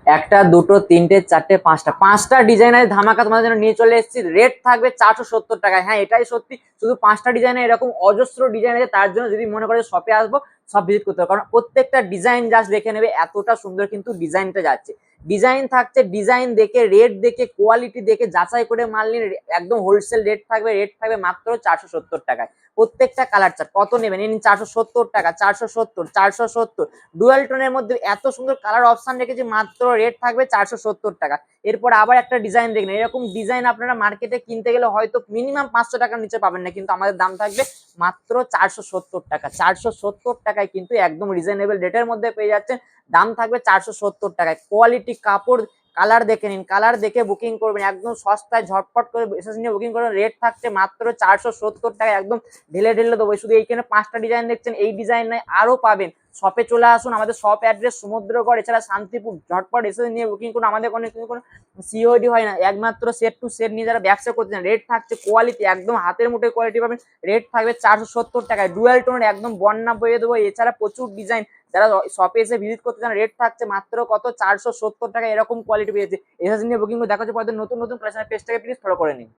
একটা, দুটো, তিনটে, চারটে, পাঁচটা ডিজাইনের ধামাকা তোমাদের জন্য নিয়ে চলে এসেছি। রেট থাকবে 470 টাকায়। হ্যাঁ, এটাই সত্যি, শুধু পাঁচটা ডিজাইনের এরকম অজস্র ডিজাইন আছে। তার জন্য যদি মনে করে শপে আসবো, সব ভিজিট করতে হবে, কারণ প্রত্যেকটা ডিজাইন জাস্ট দেখে নেবে, এতটা সুন্দর কিন্তু ডিজাইনটা যাচ্ছে। ডিজাইন থাকছে, ডিজাইন দেখে, রেট দেখে, কোয়ালিটি দেখে যাচাই করে মাল নিয়ে একদম হোলসেল রেট থাকবে। রেট থাকবে মাত্র 470 টাকায়। প্রত্যেকটা কালার চার্ট কত নেবেন, নিন 470 টাকা, 470, 470। ডুয়াল টোনের মধ্যে এত সুন্দর কালার অপশন রেখেছি, মাত্র রেট থাকবে 470 টাকা। এরপর আবার একটা ডিজাইন দেখবেন, এরকম ডিজাইন আপনারা মার্কেটে কিনতে গেলে হয়তো মিনিমাম 500 টাকার নিচে পাবেন না, কিন্তু আমাদের দাম থাকবে মাত্র 470 টাকা। 470 টাকায় কিন্তু একদম রিজনেবল রেটের মধ্যে পেয়ে যাচ্ছেন। দাম থাকবে 470 টাকায়। কোয়ালিটি, কাপড়, কালার দেখে নিন, কালার দেখে বুকিং করবেন, একদম সস্তায় ঝটপট করে এসএস নিয়ে বুকিং করবেন। রেট থাকছে মাত্র 470 টাকায়, একদম ঢেলে ঢেলে দেবো। শুধু এইখানে পাঁচটা ডিজাইন দেখছেন, এই ডিজাইন নয় আরো পাবেন। শপে চলে আসুন, আমাদের শপ অ্যাড্রেস সমুদ্রগড়, এছাড়া শান্তিপুর। ঝটপট এসে নিয়ে বুকিং করুন। আমাদের কোনো সিওডি হয় না, একমাত্র সেট টু সেট নিয়ে যারা ব্যবসা করছেন। রেট থাকছে, কোয়ালিটি একদম হাতের মুঠে কোয়ালিটি পাবেন। রেট থাকবে 470 টাকায়। ডুয়াল টোনের একদম বন্যা বইয়ে দেবো। এছাড়া প্রচুর ডিজাইন, যারা শপে এসে ভিজিট করতে চান, রেট থাকছে মাত্র কত, 470 টাকা। এরকম কোয়ালিটি পেয়েছে। এসে নিয়ে বুকিং করে দেখা হচ্ছে পরে নতুন নতুন কালেকশনের পেজটাকে প্লিজ ফলো করে নিন।